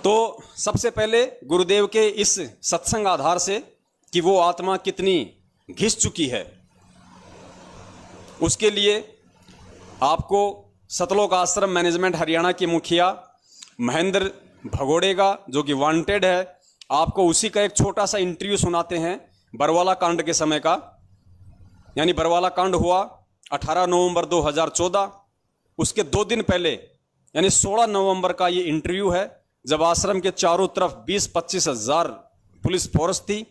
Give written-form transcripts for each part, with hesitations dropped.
तो सबसे पहले गुरुदेव के इस सत्संग आधार से कि वो आत्मा कितनी घिस चुकी है, उसके लिए आपको सतलोक आश्रम मैनेजमेंट हरियाणा के मुखिया महेंद्र भगोड़ेगा, जो कि वांटेड है, आपको उसी का एक छोटा सा इंटरव्यू सुनाते हैं बरवाला कांड के समय का। यानी बरवाला कांड हुआ 18 नवंबर 2014, उसके 2 दिन पहले यानी 16 नवंबर का ये इंटरव्यू है, जब आश्रम के चारों तरफ 20-25 हजार पुलिस फोर्स थी।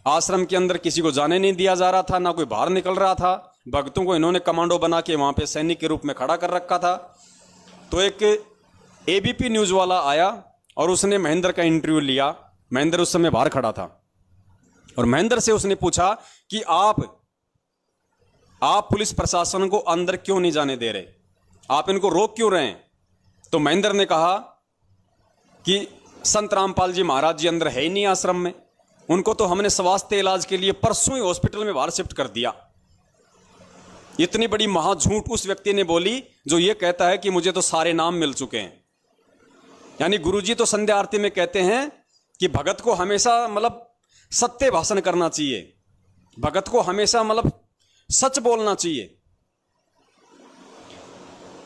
आश्रम के अंदर किसी को जाने नहीं दिया जा रहा था, ना कोई बाहर निकल रहा था। भक्तों को इन्होंने कमांडो बना के वहां पे सैनिक के रूप में खड़ा कर रखा था। तो एक एबीपी न्यूज वाला आया और उसने महेंद्र का इंटरव्यू लिया। महेंद्र उस समय बाहर खड़ा था और महेंद्र से उसने पूछा कि आप पुलिस प्रशासन को अंदर क्यों नहीं जाने दे रहे, आप इनको रोक क्यों रहे हैं। तो महेंद्र ने कहा कि संत रामपाल जी महाराज जी अंदर है ही नहीं आश्रम में, उनको तो हमने स्वास्थ्य इलाज के लिए परसों ही हॉस्पिटल में बाहर शिफ्ट कर दिया। इतनी बड़ी महाझूठ उस व्यक्ति ने बोली जो ये कहता है कि मुझे तो सारे नाम मिल चुके हैं। यानी गुरुजी तो संध्या आरती में कहते हैं कि भगत को हमेशा मतलब सत्य भाषण करना चाहिए, भगत को हमेशा मतलब सच बोलना चाहिए।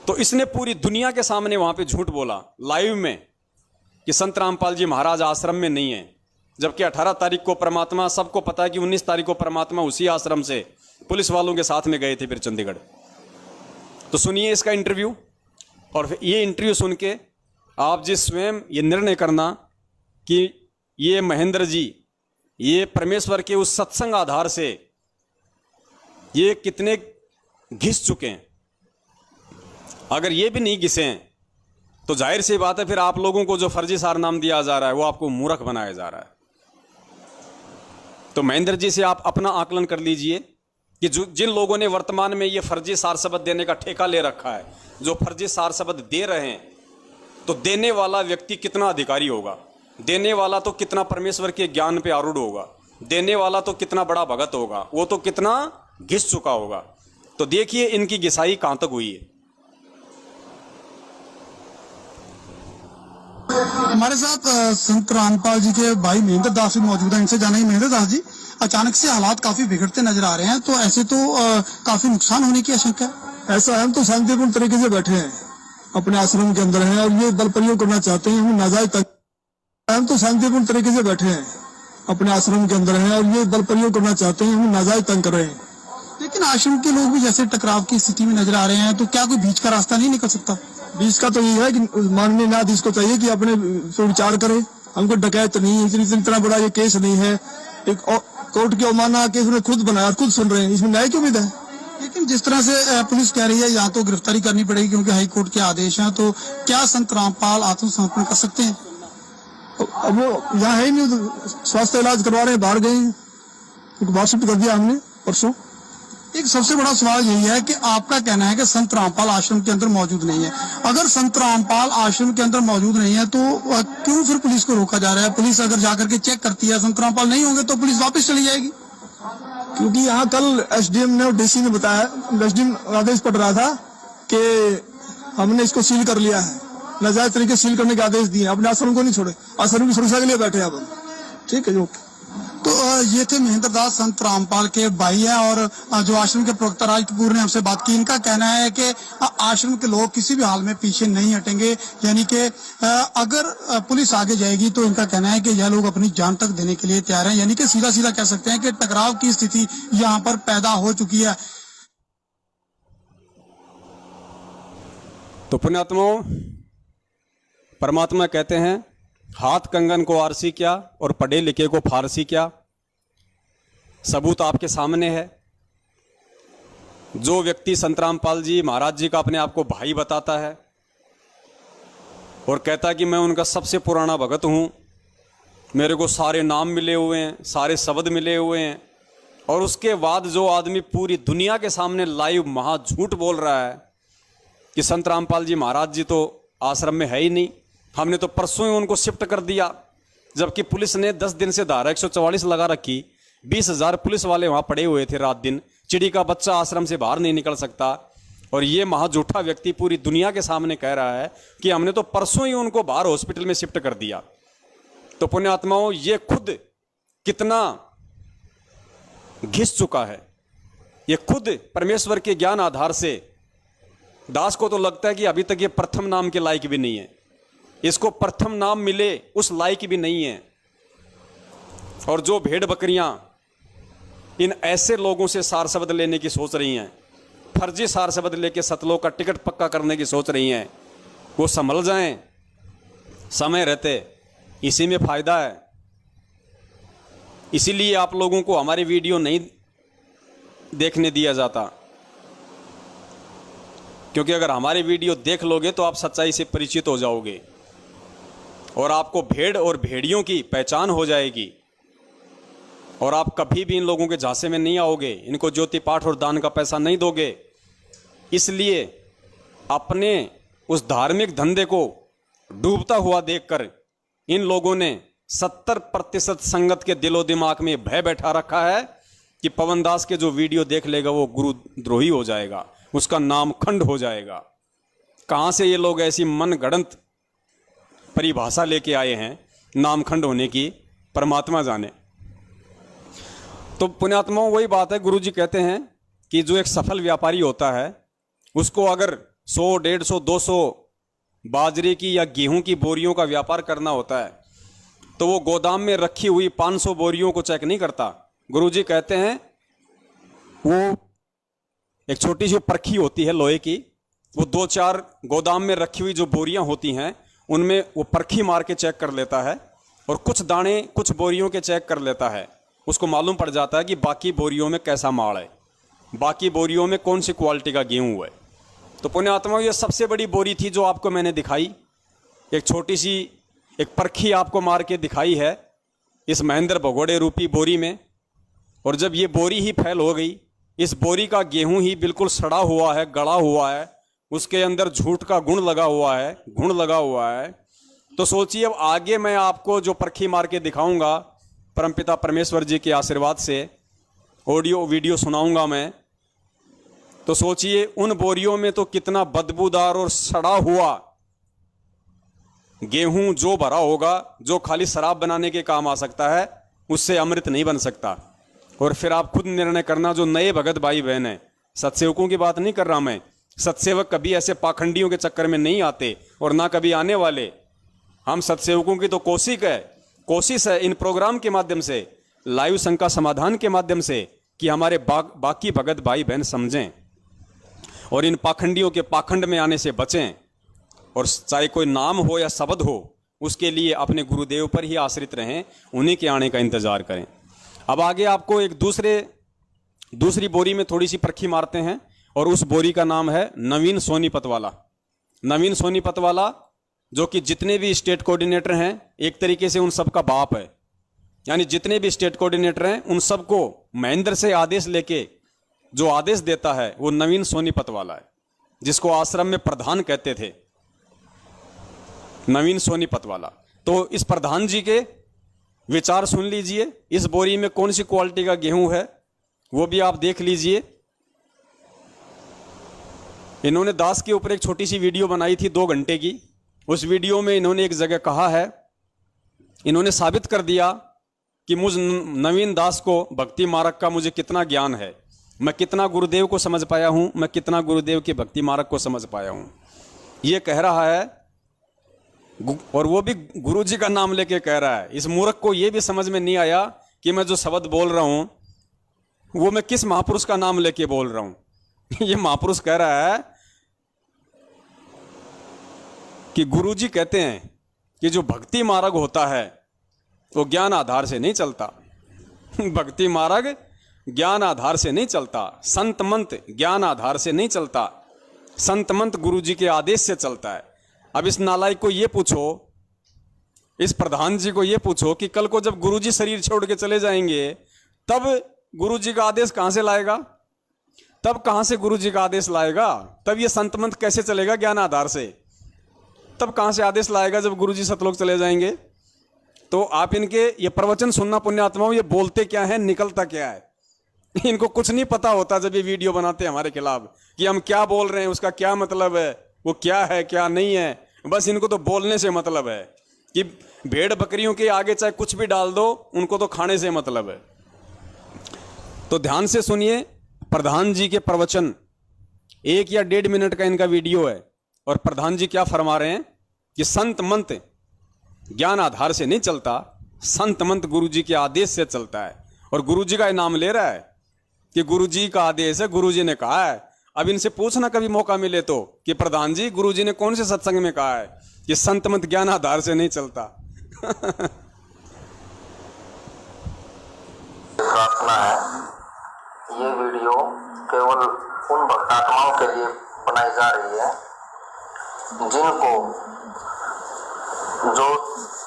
तो इसने पूरी दुनिया के सामने वहां पे झूठ बोला लाइव में कि संत रामपाल जी महाराज आश्रम में नहीं है, जबकि 18 तारीख को परमात्मा, सबको पता है कि 19 तारीख को परमात्मा उसी आश्रम से पुलिस वालों के साथ में गए थे फिर चंडीगढ़। तो सुनिए इसका इंटरव्यू, और ये इंटरव्यू सुन के आप जी स्वयं ये निर्णय करना कि ये महेंद्र जी ये परमेश्वर के उस सत्संग आधार से ये कितने घिस चुके हैं। अगर ये भी नहीं घिसे हैं तो जाहिर सी बात है फिर आप लोगों को जो फर्जी सार नाम दिया जा रहा है वो आपको मूर्ख बनाया जा रहा है। तो महेंद्र जी से आप अपना आकलन कर लीजिए कि जिन लोगों ने वर्तमान में ये फर्जी सार शब्द देने का ठेका ले रखा है, जो फर्जी सार शब्द दे रहे हैं, तो देने वाला व्यक्ति कितना अधिकारी होगा, देने वाला तो कितना परमेश्वर के ज्ञान पे आरूढ़ होगा, देने वाला तो कितना बड़ा भगत होगा, वो तो कितना घिस चुका होगा। तो देखिए इनकी घिसाई कहां तक हुई है। हमारे साथ संत रामपाल जी के भाई महेंद्र दास भी मौजूद हैं। इनसे जानेंगे, महेंद्र दास जी, अचानक से हालात काफी बिगड़ते नजर आ रहे हैं, तो ऐसे तो काफी नुकसान होने की आशंका है। ऐसा हम तो शांतिपूर्ण तरीके से बैठे हैं, अपने आश्रम के अंदर हैं और ये बल प्रयोग करना चाहते हैं, हम नाजायज हम तो शांतिपूर्ण तरीके से बैठे हैं, अपने आश्रम के अंदर हैं और ये बल प्रयोग करना चाहते हैं, हम नाजायज तंग कर रहे हैं। लेकिन आश्रम के लोग भी जैसे टकराव की स्थिति में नजर आ रहे हैं, तो क्या कोई बीच का रास्ता नहीं निकल सकता? बीच का तो ये है कि माननीय न्यायाधीश को चाहिए कि अपने पे विचार करे। हमको डकैत नहीं है, इतना बड़ा ये केस नहीं है, एक कोर्ट की अवमानना केस उन्होंने खुद बनाया, खुद सुन रहे हैं, इसमें न्याय की उम्मीद है। लेकिन जिस तरह से पुलिस कह रही है यहाँ तो गिरफ्तारी करनी पड़ेगी क्योंकि हाई कोर्ट के आदेश हैं, तो क्या संत रामपाल आत्मसमर्पण कर सकते हैं? अब वो यहाँ है ही नहीं, स्वास्थ्य इलाज करवा रहे हैं, बाहर गए, बाहर शिफ्ट कर दिया हमने परसों। एक सबसे बड़ा सवाल यही है कि आपका कहना है कि संत रामपाल आश्रम के अंदर मौजूद नहीं है। अगर संत रामपाल आश्रम के अंदर मौजूद नहीं है तो क्यों फिर पुलिस को रोका जा रहा है? पुलिस अगर जाकर के चेक करती है संत रामपाल नहीं होंगे तो पुलिस वापस चली जाएगी। क्योंकि यहाँ कल एसडीएम ने और डीसी ने बताया, एसडीएम आदेश पड़ रहा था कि हमने इसको सील कर लिया है, नाजायज तरीके सील करने के आदेश दिए, अपने आश्रम को नहीं छोड़े, आश्रम की सुरक्षा के लिए बैठे अब। ठीक है, ओके। तो ये थे महेंद्र दास, संत रामपाल के भाई हैं और जो आश्रम के प्रवक्ता राज कपूर ने हमसे बात की। इनका कहना है कि आश्रम के लोग किसी भी हाल में पीछे नहीं हटेंगे, यानी कि अगर पुलिस आगे जाएगी तो इनका कहना है कि यह लोग अपनी जान तक देने के लिए तैयार हैं। यानी कि सीधा सीधा कह सकते हैं कि टकराव की स्थिति यहाँ पर पैदा हो चुकी है। तो पुण्यात्माओं, परमात्मा कहते हैं हाथ कंगन को आरसी क्या और पढ़े लिखे को फारसी क्या। सबूत आपके सामने है। जो व्यक्ति संत रामपाल जी महाराज जी का अपने आप को भाई बताता है और कहता है कि मैं उनका सबसे पुराना भगत हूं, मेरे को सारे नाम मिले हुए हैं, सारे शब्द मिले हुए हैं, और उसके बाद जो आदमी पूरी दुनिया के सामने लाइव महाझूठ बोल रहा है कि संत रामपाल जी महाराज जी तो आश्रम में है ही नहीं, हमने तो परसों ही उनको शिफ्ट कर दिया, जबकि पुलिस ने 10 दिन से धारा 144 लगा रखी। 20,000 पुलिस वाले वहां पड़े हुए थे रात दिन। चिड़ी का बच्चा आश्रम से बाहर नहीं निकल सकता। और ये महाझूठा व्यक्ति पूरी दुनिया के सामने कह रहा है कि हमने तो परसों ही उनको बाहर हॉस्पिटल में शिफ्ट कर दिया। तो पुण्यात्माओं, ये खुद कितना घिस चुका है। ये खुद परमेश्वर के ज्ञान आधार से दास को तो लगता है कि अभी तक ये प्रथम नाम के लायक भी नहीं है, इसको प्रथम नाम मिले उस लायक भी नहीं है। और जो भेड़ बकरियां इन ऐसे लोगों से सार शब्द लेने की सोच रही हैं, फर्जी सार शब्द लेके सतलोक का टिकट पक्का करने की सोच रही हैं, वो संभल जाएं, समय रहते, इसी में फायदा है। इसीलिए आप लोगों को हमारी वीडियो नहीं देखने दिया जाता, क्योंकि अगर हमारी वीडियो देख लोगे तो आप सच्चाई से परिचित हो जाओगे और आपको भेड़ और भेड़ियों की पहचान हो जाएगी और आप कभी भी इन लोगों के झांसे में नहीं आओगे, इनको ज्योति पाठ और दान का पैसा नहीं दोगे। इसलिए अपने उस धार्मिक धंधे को डूबता हुआ देखकर इन लोगों ने 70% संगत के दिलो दिमाग में भय बैठा रखा है कि पवन दास के जो वीडियो देख लेगा वो गुरुद्रोही हो जाएगा, उसका नाम खंड हो जाएगा। कहां से ये लोग ऐसी मनगढ़ंत परिभाषा लेके आए हैं नाम खंड होने की, परमात्मा जाने। तो पुण्यात्माओं, वही बात है, गुरुजी कहते हैं कि जो एक सफल व्यापारी होता है उसको अगर 100, 150, 200 बाजरे की या गेहूं की बोरियों का व्यापार करना होता है तो वो गोदाम में रखी हुई 500 बोरियों को चेक नहीं करता। गुरुजी कहते हैं वो एक छोटी सी परखी होती है लोहे की, वो 2-4 गोदाम में रखी हुई जो बोरियां होती हैं उनमें वो परखी मार के चेक कर लेता है और कुछ दाने कुछ बोरियों के चेक कर लेता है। उसको मालूम पड़ जाता है कि बाकी बोरियों में कैसा माल है, बाकी बोरियों में कौन सी क्वालिटी का गेहूं है। तो पुण्यात्मा, ये सबसे बड़ी बोरी थी जो आपको मैंने दिखाई, एक छोटी सी एक परखी आपको मार के दिखाई है इस महेंद्र भगोड़े रूपी बोरी में। और जब ये बोरी ही फैल हो गई, इस बोरी का गेहूं ही बिल्कुल सड़ा हुआ है, गड़ा हुआ है, उसके अंदर झूठ का गुण लगा हुआ है, तो सोचिए अब आगे मैं आपको जो परखी मार के दिखाऊंगा परमपिता परमेश्वर जी के आशीर्वाद से, ऑडियो वीडियो सुनाऊंगा मैं, तो सोचिए उन बोरियों में तो कितना बदबूदार और सड़ा हुआ गेहूं जो भरा होगा, जो खाली शराब बनाने के काम आ सकता है, उससे अमृत नहीं बन सकता। और फिर आप खुद निर्णय करना, जो नए भगत भाई बहन है, सत्सेवकों की बात नहीं कर रहा मैं, सत्सेवक कभी ऐसे पाखंडियों के चक्कर में नहीं आते और ना कभी आने वाले। हम सत्सेवकों की तो कोशिश है इन प्रोग्राम के माध्यम से, लाइव शंका समाधान के माध्यम से, कि हमारे बाकी भगत भाई बहन समझें और इन पाखंडियों के पाखंड में आने से बचें, और चाहे कोई नाम हो या शब्द हो उसके लिए अपने गुरुदेव पर ही आश्रित रहें, उन्हीं के आने का इंतजार करें। अब आगे आपको एक दूसरी बोरी में थोड़ी सी परखी मारते हैं और उस बोरी का नाम है नवीन सोनीपत वाला। नवीन सोनीपत वाला जो कि जितने भी स्टेट कोऑर्डिनेटर हैं एक तरीके से उन सबका बाप है, यानी जितने भी स्टेट कोऑर्डिनेटर हैं उन सबको महेंद्र से आदेश लेके जो आदेश देता है वो नवीन सोनीपत वाला है, जिसको आश्रम में प्रधान कहते थे, नवीन सोनीपत वाला। तो इस प्रधान जी के विचार सुन लीजिए, इस बोरी में कौन सी क्वालिटी का गेहूं है वो भी आप देख लीजिए। इन्होंने दास के ऊपर एक छोटी सी वीडियो बनाई थी 2 घंटे की। उस वीडियो में इन्होंने एक जगह कहा है, इन्होंने साबित कर दिया कि मुझ नवीन दास को भक्ति मार्ग का मुझे कितना ज्ञान है, मैं कितना गुरुदेव को समझ पाया हूं, मैं कितना गुरुदेव के भक्ति मार्ग को समझ पाया हूं, ये कह रहा है। और वो भी गुरु जी का नाम लेके कह रहा है। इस मूर्ख को ये भी समझ में नहीं आया कि मैं जो शब्द बोल रहा हूं वो मैं किस महापुरुष का नाम लेके बोल रहा हूं। ये महापुरुष कह रहा है कि गुरु जी कहते हैं कि जो भक्ति मार्ग होता है वो ज्ञान आधार से नहीं चलता। भक्ति मार्ग ज्ञान आधार से नहीं चलता, संत मंत ज्ञान आधार से नहीं चलता, संत मंत गुरु जी के आदेश से चलता है। अब इस नालायक को ये पूछो, इस प्रधान जी को ये पूछो कि कल को जब गुरु जी शरीर छोड़ के चले जाएंगे तब गुरु जी का आदेश कहां से लाएगा, तब कहां से गुरु जी का आदेश लाएगा, तब ये संत मंत कैसे चलेगा ज्ञान आधार से, तब कहां से आदेश लाएगा जब गुरु जी सतलोक चले जाएंगे। तो आप इनके ये प्रवचन सुनना पुण्यात्माओं, ये बोलते क्या है निकलता क्या है, इनको कुछ नहीं पता होता जब ये वीडियो बनाते हैं हमारे खिलाफ कि हम क्या बोल रहे हैं, उसका क्या मतलब है, वो क्या है क्या नहीं है। बस इनको तो बोलने से मतलब है कि भेड़ बकरियों के आगे चाहे कुछ भी डाल दो, उनको तो खाने से मतलब है। तो ध्यान से सुनिए प्रधान जी के प्रवचन, 1 या 1.5 मिनट का इनका वीडियो है। और प्रधान जी क्या फरमा रहे हैं कि संत मंत ज्ञान आधार से नहीं चलता, संत मंत गुरु जी के आदेश से चलता है। और गुरु जी का इनाम ले रहा है कि गुरु जी का आदेश है, गुरु जी ने कहा है। अब इनसे पूछना कभी मौका मिले तो कि प्रधान जी गुरु जी ने कौन से सत्संग में कहा है कि संत मंत ज्ञान आधार से नहीं चलता। प्रार्थना है, ये वीडियो केवल उन भक्तात्माओं के लिए बनाई जा रही है जिनको, जो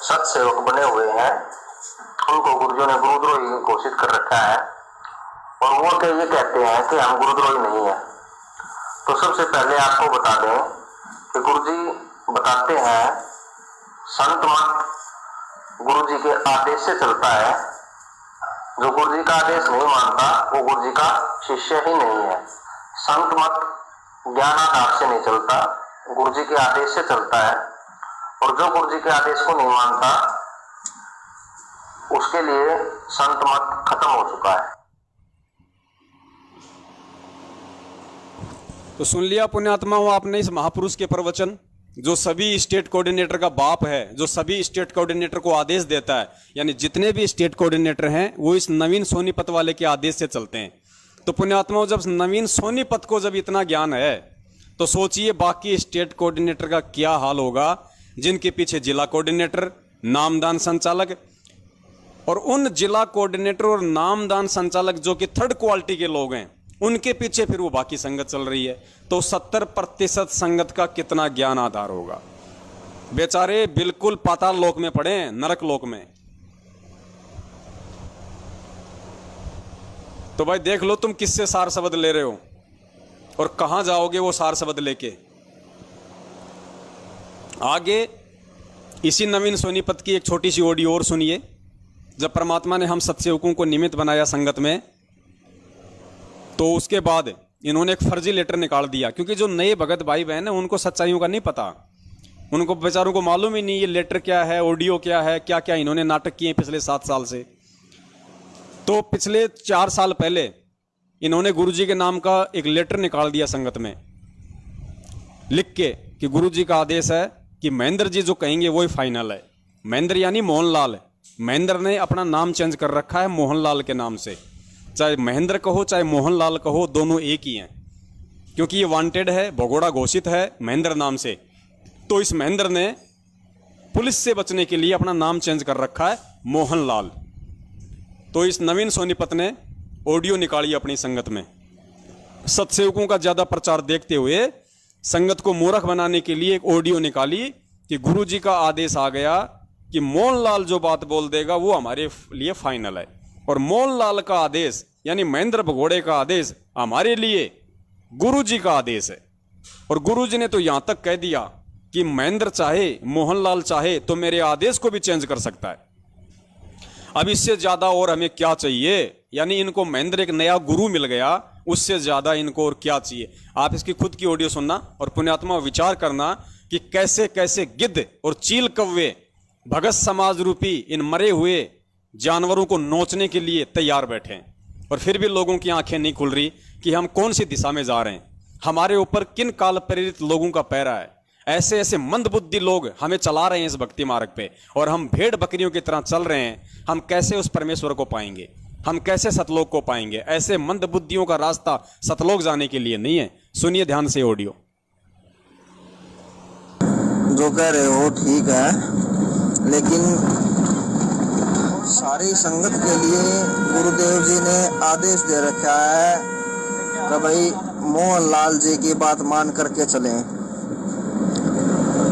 सत सेवक बने हुए हैं, उनको गुरुजों ने गुरुद्रोही घोषित कर रखा है और वो ये कहते हैं कि हम गुरुद्रोही नहीं है। तो सबसे पहले आपको बता दें कि गुरुजी बताते हैं संत मत गुरु जी के आदेश से चलता है। जो गुरु जी का आदेश नहीं मानता वो गुरु जी का शिष्य ही नहीं है। संत मत ज्ञानाधार से नहीं चलता, गुरु जी के आदेश से चलता है। और जो गुरु जी के आदेश को नहीं मानता उसके लिए संत मत खत्म हो चुका है। तो सुन लिया पुण्यात्माओं आपने इस महापुरुष के प्रवचन, जो सभी स्टेट कोऑर्डिनेटर का बाप है, जो सभी स्टेट कोऑर्डिनेटर को आदेश देता है। यानी जितने भी स्टेट कोऑर्डिनेटर हैं वो इस नवीन सोनीपत वाले के आदेश से चलते हैं। तो पुण्यात्माओं जब नवीन सोनीपत को जब इतना ज्ञान है तो सोचिए बाकी स्टेट कोऑर्डिनेटर का क्या हाल होगा, जिनके पीछे जिला कोऑर्डिनेटर, नामदान संचालक, और उन जिला कोऑर्डिनेटर और नामदान संचालक जो कि थर्ड क्वालिटी के लोग हैं, उनके पीछे फिर वो बाकी संगत चल रही है। तो 70% संगत का कितना ज्ञान आधार होगा। बेचारे बिल्कुल पाताल लोक में पड़े हैं, नरक लोक में। तो भाई देख लो तुम किससे सार शब्द ले रहे हो और कहां जाओगे वो सार शब्द लेके। आगे इसी नवीन सोनीपत की एक छोटी सी ऑडियो और सुनिए। जब परमात्मा ने हम सत्सेवकों को निमित्त बनाया संगत में, तो उसके बाद इन्होंने एक फर्जी लेटर निकाल दिया, क्योंकि जो नए भगत भाई बहन है उनको सच्चाइयों का नहीं पता, उनको बेचारों को मालूम ही नहीं ये लेटर क्या है, ऑडियो क्या है, क्या क्या इन्होंने नाटक किए पिछले 7 साल से। तो पिछले 4 साल पहले इन्होंने गुरुजी के नाम का एक लेटर निकाल दिया संगत में, लिख के कि गुरुजी का आदेश है कि महेंद्र जी जो कहेंगे वही फाइनल है। महेंद्र यानी मोहनलाल, महेंद्र ने अपना नाम चेंज कर रखा है मोहनलाल के नाम से। चाहे महेंद्र कहो चाहे मोहनलाल कहो, दोनों एक ही हैं, क्योंकि ये वांटेड है, भगोड़ा घोषित है महेंद्र नाम से। तो इस महेंद्र ने पुलिस से बचने के लिए अपना नाम चेंज कर रखा है मोहनलाल। तो इस नवीन सोनीपत ने ऑडियो निकाली अपनी संगत में, सत्सेवकों का ज्यादा प्रचार देखते हुए संगत को मूर्ख बनाने के लिए एक ऑडियो निकाली कि गुरुजी का आदेश आ गया कि मोहनलाल जो बात बोल देगा वो हमारे लिए फाइनल है। और मोहनलाल का आदेश यानी महेंद्र भगोड़े का आदेश हमारे लिए गुरुजी का आदेश है। और गुरुजी ने तो यहां तक कह दिया कि महेंद्र चाहे, मोहनलाल चाहे तो मेरे आदेश को भी चेंज कर सकता है। अब इससे ज्यादा और हमें क्या चाहिए? यानी इनको महेंद्र एक नया गुरु मिल गया, उससे ज्यादा इनको और क्या चाहिए? आप इसकी खुद की ऑडियो सुनना और पुण्यात्मा विचार करना कि कैसे कैसे गिद्ध और चील कव्वे भगत समाज रूपी इन मरे हुए जानवरों को नोचने के लिए तैयार बैठे हैं। और फिर भी लोगों की आंखें नहीं खुल रही कि हम कौन सी दिशा में जा रहे हैं, हमारे ऊपर किन काल प्रेरित लोगों का पैरा है। ऐसे ऐसे मंदबुद्धि लोग हमें चला रहे हैं इस भक्ति मार्ग पे, और हम भेड़ बकरियों की तरह चल रहे हैं। हम कैसे उस परमेश्वर को पाएंगे, हम कैसे सतलोक को पाएंगे? ऐसे मंदबुद्धियों का रास्ता सतलोक जाने के लिए नहीं है। सुनिए ध्यान से ऑडियो। जो कह रहे हो ठीक है, लेकिन सारी संगत के लिए गुरुदेव जी ने आदेश दे रखा है कि भाई मोहनलाल जी की बात मान करके चलें।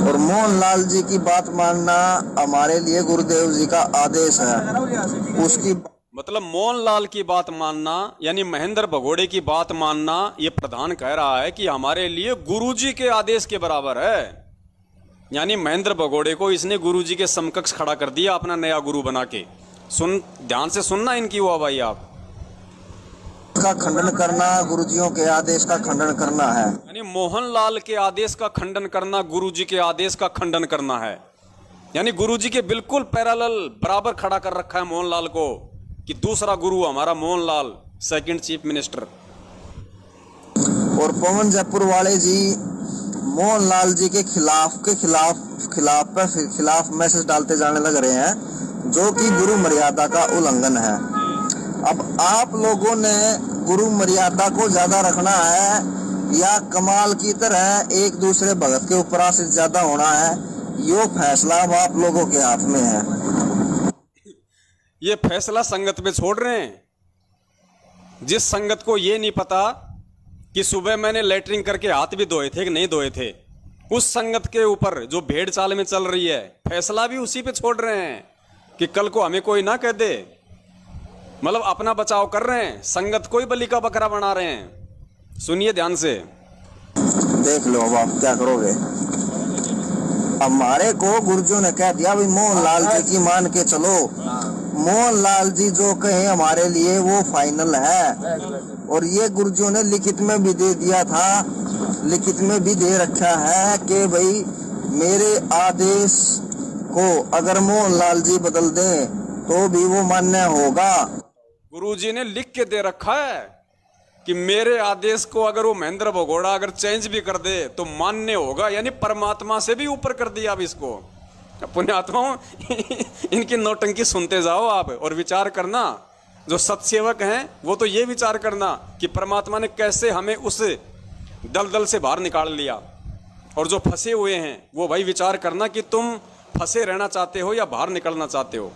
और मोहनलाल जी की बात मानना हमारे लिए गुरुदेव जी का आदेश है। उसकी मतलब मोहनलाल की बात मानना यानी महेंद्र भगोड़े की बात मानना, ये प्रधान कह रहा है कि हमारे लिए गुरुजी के आदेश के बराबर है। यानी महेंद्र भगोड़े को इसने गुरुजी के समकक्ष खड़ा कर दिया अपना नया गुरु बना के। सुन, ध्यान से सुनना इनकी हुआ भाई आप। का खंडन करना गुरुजियों के आदेश का खंडन करना है। यानी मोहनलाल के आदेश का खंडन करना गुरुजी के आदेश का खंडन करना है। यानी गुरुजी के बिल्कुल पैरेलल बराबर खड़ा कर रखा है मोहनलाल को कि दूसरा गुरु हमारा मोहनलाल, सेकंड चीफ मिनिस्टर। और पवन जयपुर वाले जी मोहनलाल जी के खिलाफ मैसेज डालते जाने लग रहे हैं, जो कि गुरु मर्यादा का उल्लंघन है। अब आप लोगों ने गुरु मर्यादा को ज्यादा रखना है या कमाल की तरह एक दूसरे भगत के ऊपर आश्रित ज्यादा होना है, यो फैसला अब आप लोगों के हाथ में है। ये फैसला संगत पे छोड़ रहे हैं। जिस संगत को ये नहीं पता कि सुबह मैंने लेटरिंग करके हाथ भी धोए थे कि नहीं धोए थे, उस संगत के ऊपर जो भेड़ चाल में चल रही है, फैसला भी उसी पे छोड़ रहे हैं कि कल को हमें कोई ना कह दे। मतलब अपना बचाव कर रहे हैं, संगत को ही बलि का बकरा बना रहे हैं। सुनिए ध्यान से, देख लो अब आप क्या करोगे। हमारे को गुरुजों ने कह दिया भाई मोहनलाल जी की मान के चलो, मोहनलाल जी जो कहे हमारे लिए वो फाइनल है। और ये गुरुजों ने लिखित में भी दे दिया था, लिखित में भी दे रखा है कि भाई मेरे आदेश को अगर मोहनलाल जी बदल दें तो भी वो मान्य होगा। गुरुजी ने लिख के दे रखा है कि मेरे आदेश को अगर वो महेंद्र भगोड़ा अगर चेंज भी कर दे तो मान्य होगा। यानी परमात्मा से भी ऊपर कर दिया अब इसको। पुण्यात्माओं इनकी नौटंकी सुनते जाओ आप और विचार करना। जो सत्सेवक हैं वो तो ये विचार करना कि परमात्मा ने कैसे हमें उस दलदल से बाहर निकाल लिया, और जो फंसे हुए हैं वो भाई विचार करना कि तुम फंसे रहना चाहते हो या बाहर निकलना चाहते हो।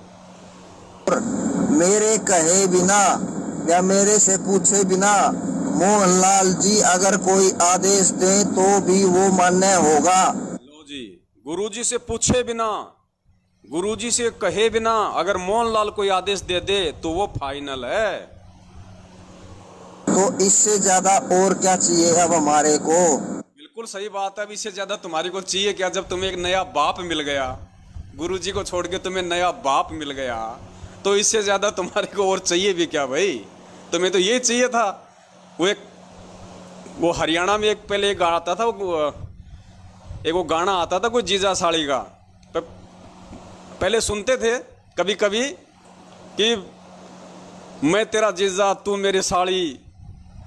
मेरे कहे बिना या मेरे से पूछे बिना मोहनलाल जी अगर कोई आदेश दें तो भी वो मान्य होगा। लो जी, गुरुजी से पूछे बिना, गुरुजी से कहे बिना अगर मोहनलाल कोई आदेश दे दे तो वो फाइनल है। तो इससे ज्यादा और क्या चाहिए अब हमारे को। बिल्कुल सही बात है। अब इससे ज्यादा तुम्हारे को चाहिए क्या? जब तुम्हें एक नया बाप मिल गया, गुरुजी को छोड़ के तुम्हें नया बाप मिल गया, तो इससे ज्यादा तुम्हारे को और चाहिए भी क्या भाई? तुम्हें तो ये चाहिए था। वो हरियाणा में एक पहले एक गाना आता था, वो गाना आता था कोई जीजा साड़ी का, पहले सुनते थे कभी कभी कि मैं तेरा जीजा तू मेरी साड़ी,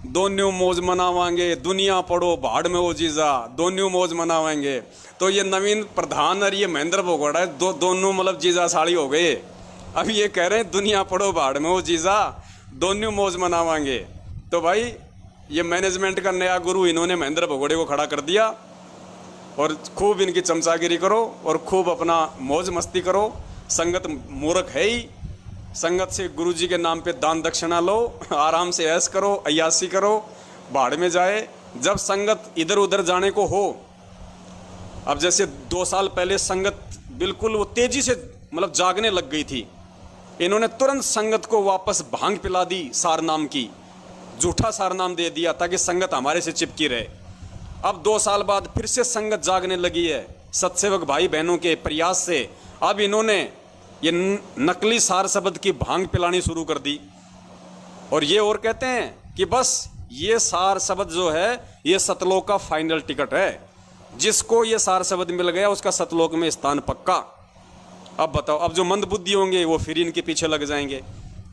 दोनों मौज मनावांगे, दुनिया पड़ो भाड़ में वो जीजा, दोनों मौज मनावाएंगे। तो ये नवीन प्रधान और ये महेंद्र भगोड़ा दोनों मतलब जीजा साड़ी हो गए। अब ये कह रहे हैं दुनिया पड़ो भाड़ में वो जीजा, दोनों मौज मनावांगे। तो भाई ये मैनेजमेंट का नया गुरु इन्होंने महेंद्र भगोड़े को खड़ा कर दिया, और खूब इनकी चमचागिरी करो और खूब अपना मौज मस्ती करो। संगत मूर्ख है ही, संगत से गुरुजी के नाम पे दान दक्षिणा लो, आराम से ऐश करो, अय्यासी करो, भाड़ में जाए। जब संगत इधर उधर जाने को हो, अब जैसे 2 साल पहले संगत बिल्कुल वो तेजी से मतलब जागने लग गई थी, इन्होंने तुरंत संगत को वापस भांग पिला दी, सार नाम की, झूठा सार नाम दे दिया ताकि संगत हमारे से चिपकी रहे। अब 2 साल बाद फिर से संगत जागने लगी है सत्सेवक भाई बहनों के प्रयास से। अब इन्होंने ये नकली सार शब्द की भांग पिलानी शुरू कर दी, और ये और कहते हैं कि बस ये सार शब्द जो है ये सतलोक का फाइनल टिकट है, जिसको ये सार शब्द मिल गया उसका सतलोक में स्थान पक्का। अब बताओ, अब जो मंदबुद्धि होंगे वो फिर इनके पीछे लग जाएंगे।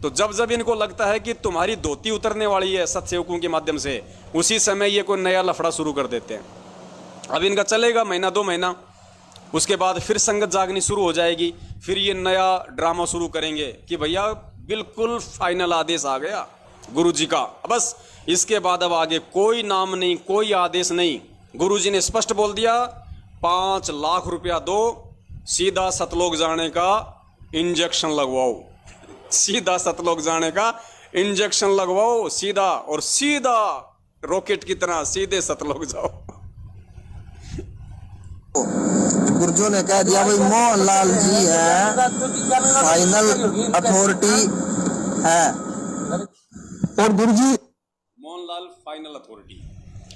तो जब जब इनको लगता है कि तुम्हारी धोती उतरने वाली है सत्सेवकों के माध्यम से, उसी समय ये कोई नया लफड़ा शुरू कर देते हैं। अब इनका चलेगा महीना 2 महीना, उसके बाद फिर संगत जागनी शुरू हो जाएगी, फिर ये नया ड्रामा शुरू करेंगे कि भैया बिल्कुल फाइनल आदेश आ गया गुरुजी का, बस इसके बाद अब आगे कोई नाम नहीं, कोई आदेश नहीं। गुरुजी ने स्पष्ट बोल दिया 5 लाख रुपया दो, सीधा सतलोक जाने का इंजेक्शन लगवाओ, सीधा सतलोक जाने का इंजेक्शन लगवाओ सीधा, और सीधा रॉकेट की तरह सीधे सतलोक जाओ। गुरुजों ने कह दिया भाई मोहनलाल जी है फाइनल अथॉरिटी है, और गुरुजी मोहनलाल फाइनल अथॉरिटी।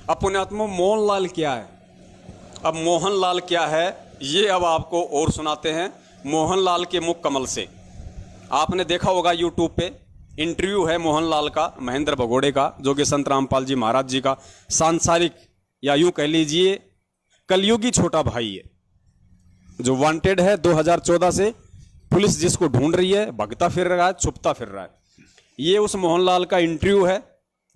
अब पुण्यात्मा मोहनलाल क्या है? अब मोहनलाल क्या है ये अब आपको और सुनाते हैं मोहनलाल के मुख कमल से। आपने देखा होगा यूट्यूब पे इंटरव्यू है मोहनलाल का, महेंद्र भगोड़े का, जो कि संत रामपाल जी महाराज जी का सांसारिक या यूं कह लीजिए कलयुगी छोटा भाई है, जो वांटेड है 2014 से। पुलिस जिसको ढूंढ रही है, भगता फिर रहा है, छुपता फिर रहा है। ये उस मोहनलाल का इंटरव्यू है,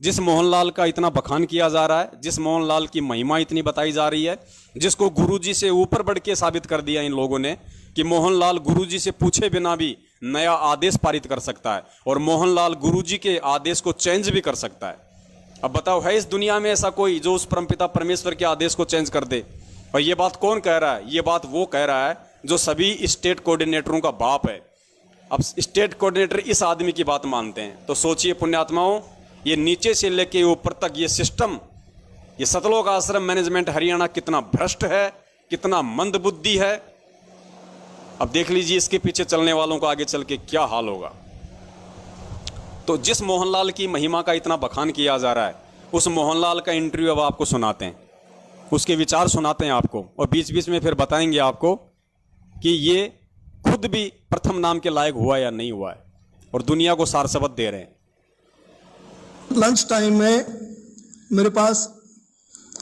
जिस मोहनलाल का इतना बखान किया जा रहा है, जिस मोहनलाल की महिमा इतनी बताई जा रही है, जिसको गुरुजी से ऊपर बढ़ के साबित कर दिया इन लोगों ने कि मोहनलाल गुरुजी से पूछे बिना भी नया आदेश पारित कर सकता है और मोहनलाल गुरुजी के आदेश को चेंज भी कर सकता है। अब बताओ, है इस दुनिया में ऐसा कोई जो उस परमपिता परमेश्वर के आदेश को चेंज कर दे? और ये बात कौन कह रहा है? ये बात वो कह रहा है जो सभी स्टेट कोऑर्डिनेटरों का बाप है। अब स्टेट कोऑर्डिनेटर इस आदमी की बात मानते हैं, तो सोचिए पुण्यात्माओं, ये नीचे से लेके ऊपर तक ये सिस्टम, ये सतलोक आश्रम मैनेजमेंट हरियाणा कितना भ्रष्ट है, कितना मंदबुद्धि है। अब देख लीजिए इसके पीछे चलने वालों को आगे चल के क्या हाल होगा। तो जिस मोहनलाल की महिमा का इतना बखान किया जा रहा है, उस मोहनलाल का इंटरव्यू अब आपको सुनाते हैं, उसके विचार सुनाते हैं आपको, और बीच बीच में फिर बताएंगे आपको कि ये खुद भी प्रथम नाम के लायक हुआ या नहीं हुआ है, और दुनिया को सार शब्द दे रहे हैं। लंच टाइम में मेरे पास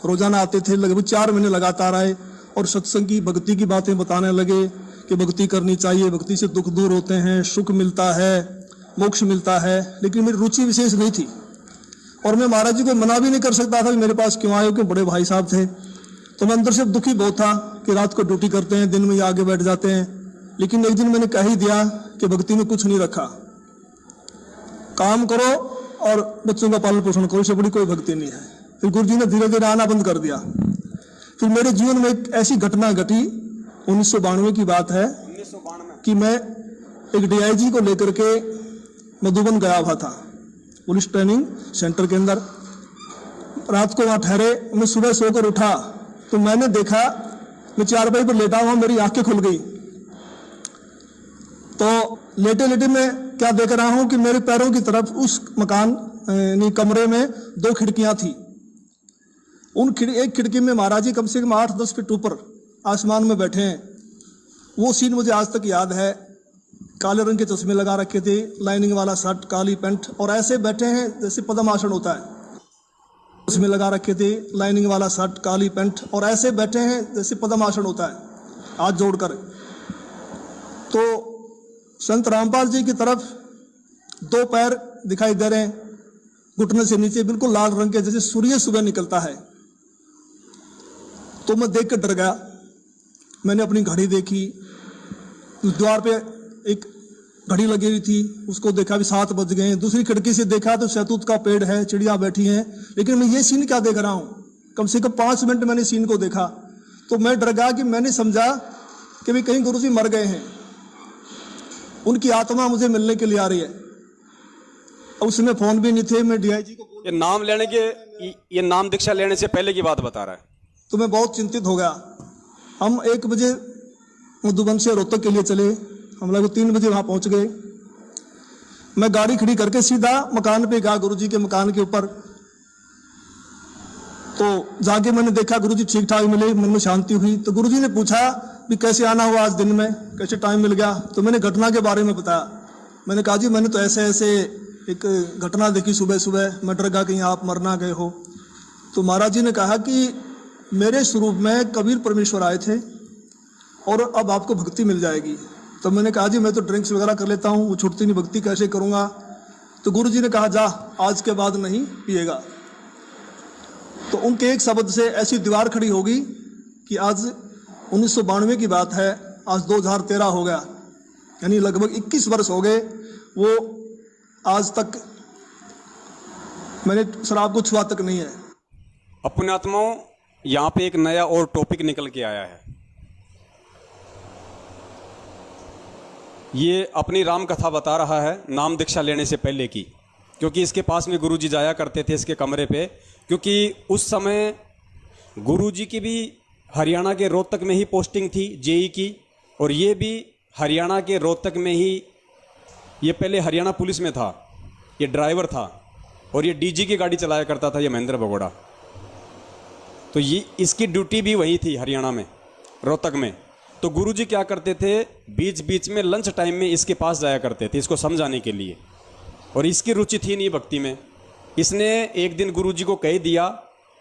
रोजाना आते थे, लगभग 4 महीने लगातार आए और सत्संग की, भक्ति की बातें बताने लगे कि भक्ति करनी चाहिए, भक्ति से दुख दूर होते हैं, सुख मिलता है, मोक्ष मिलता है। लेकिन मेरी रुचि विशेष नहीं थी और मैं महाराज जी को मना भी नहीं कर सकता था कि मेरे पास क्यों आए, क्योंकि बड़े भाई साहब थे। तो मैं अंदर से दुखी बहुत था कि रात को ड्यूटी करते हैं, दिन में ये आगे बैठ जाते हैं। लेकिन एक दिन मैंने कह ही दिया कि भक्ति में कुछ नहीं रखा, काम करो और बच्चों का पालन पोषण करो, इससे बड़ी कोई भक्ति नहीं है। फिर गुरु जी ने धीरे धीरे आना बंद कर दिया। फिर मेरे जीवन में एक ऐसी घटना घटी, 1992 की बात है, कि मैं एक DIG को लेकर के मधुबन गया हुआ था, पुलिस ट्रेनिंग सेंटर के अंदर। रात को वहां ठहरे, मैं सुबह सोकर उठा तो मैंने देखा, मैं चारपाई पर लेटा हुआ, मेरी आंखें खुल गई। तो लेटे लेटे मैं क्या देख रहा हूं कि मेरे पैरों की तरफ उस मकान यानी कमरे में 2 खिड़कियां थी। एक खिड़की में महाराज जी कम से कम 8-10 फीट ऊपर आसमान में बैठे हैं। वो सीन मुझे आज तक याद है। काले रंग के चश्मे लगा रखे थे, लाइनिंग वाला शर्ट, काली पैंट, और ऐसे बैठे हैं जैसे पद्मासन होता है। चश्मे लगा रखे थे, लाइनिंग वाला शर्ट, काली पैंट, और ऐसे बैठे हैं जैसे पद्मासन होता है, हाथ जोड़कर। तो संत रामपाल जी की तरफ 2 पैर दिखाई दे रहे हैं, घुटने से नीचे, बिल्कुल लाल रंग के, जैसे सूर्य सुबह निकलता है। तो मैं देख कर डर गया। मैंने अपनी घड़ी देखी, उस द्वार पे एक घड़ी लगी हुई थी, उसको देखा भी 7 बज गए। दूसरी खिड़की से देखा तो शहतूत का पेड़ है, चिड़िया बैठी हैं। लेकिन मैं ये सीन क्या देख रहा हूँ, कम से कम 5 मिनट मैंने सीन को देखा। तो मैं डर गया कि मैंने समझा कि भी कहीं गुरु जी मर गए हैं, उनकी आत्मा मुझे मिलने के लिए आ रही है। उसमें फोन भी नहीं थे। मैं DIG को ये नाम दीक्षा लेने से पहले की बात बता रहा है। तो मैं बहुत चिंतित हो गया। हम 1 बजे मधुबन से रोहतक के लिए चले, हम लोग 3 बजे वहां पहुंच गए। मैं गाड़ी खड़ी करके सीधा मकान पे गया, गुरुजी के मकान के ऊपर। तो जाके मैंने देखा गुरुजी ठीक ठाक मिले, मन में शांति हुई। तो गुरुजी ने पूछा भी कैसे आना हुआ आज दिन में, कैसे टाइम मिल गया। तो मैंने घटना के बारे में बताया। मैंने कहा जी मैंने तो ऐसे ऐसे एक घटना देखी सुबह सुबह, मैं डर गया कहीं आप मर ना गए हो। तो महाराज जी ने कहा कि मेरे स्वरूप में कबीर परमेश्वर आए थे और अब आपको भक्ति मिल जाएगी। तो मैंने कहा जी मैं तो ड्रिंक्स वगैरह कर लेता हूँ, वो छूटती नहीं, भक्ति कैसे करूँगा। तो गुरु जी ने कहा जा आज के बाद नहीं पिएगा। तो उनके एक शब्द से ऐसी दीवार खड़ी होगी कि आज 1992 की बात है, आज 2013 हो गया, यानी लगभग 21 वर्ष हो गए। वो आज तक मैंने शराब को छुआ तक नहीं है। पुण्यात्माओं, यहाँ पे एक नया और टॉपिक निकल के आया है। ये अपनी राम कथा बता रहा है नाम दीक्षा लेने से पहले की, क्योंकि इसके पास में गुरुजी जाया करते थे इसके कमरे पे, क्योंकि उस समय गुरुजी की भी हरियाणा के रोहतक में ही पोस्टिंग थी JE की, और ये भी हरियाणा के रोहतक में ही, ये पहले हरियाणा पुलिस में था, ये ड्राइवर था, और ये DG की गाड़ी चलाया करता था, ये महेंद्र भगोड़ा। तो ये इसकी ड्यूटी भी वही थी हरियाणा में, रोहतक में। तो गुरुजी क्या करते थे, बीच बीच में लंच टाइम में इसके पास जाया करते थे, इसको समझाने के लिए। और इसकी रुचि थी नहीं भक्ति में। इसने एक दिन गुरुजी को कह दिया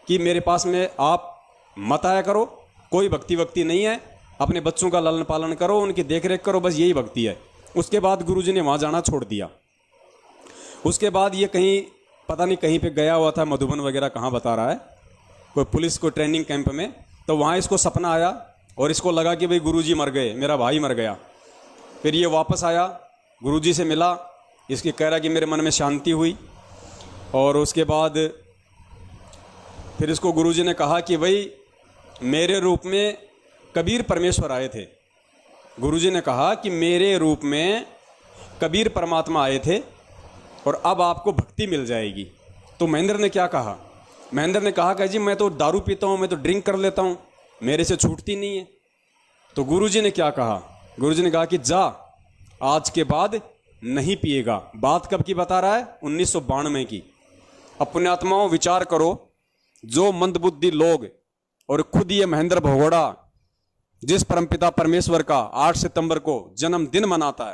कि मेरे पास में आप मत आया करो, कोई भक्ति नहीं है, अपने बच्चों का लालन पालन करो, उनकी देख रेख करो, बस यही भक्ति है। उसके बाद गुरुजी ने वहाँ जाना छोड़ दिया। उसके बाद ये कहीं पता नहीं कहीं पे गया हुआ था, मधुबन वगैरह कहाँ बता रहा है, कोई पुलिस को ट्रेनिंग कैंप में। तो वहाँ इसको सपना आया और इसको लगा कि भाई गुरुजी मर गए, मेरा भाई मर गया। फिर ये वापस आया, गुरुजी से मिला, इसकी कह रहा कि मेरे मन में शांति हुई। और उसके बाद फिर इसको गुरुजी ने कहा कि भाई मेरे रूप में कबीर परमेश्वर आए थे। गुरुजी ने कहा कि मेरे रूप में कबीर परमात्मा आए थे और अब आपको भक्ति मिल जाएगी। तो महेंद्र ने क्या कहा? महेंद्र ने कहा कि जी मैं तो दारू पीता हूँ, मैं तो ड्रिंक कर लेता हूँ, मेरे से छूटती नहीं है। तो गुरुजी ने क्या कहा? गुरुजी ने कहा कि जा, आज के बाद नहीं पिएगा। बात कब की बता रहा है? 1992 की। अब पुण्यात्माओं विचार करो, जो मंदबुद्धि लोग और खुद ये महेंद्र भगोड़ा जिस परमपिता परमेश्वर का 8 सितंबर को जन्मदिन मनाता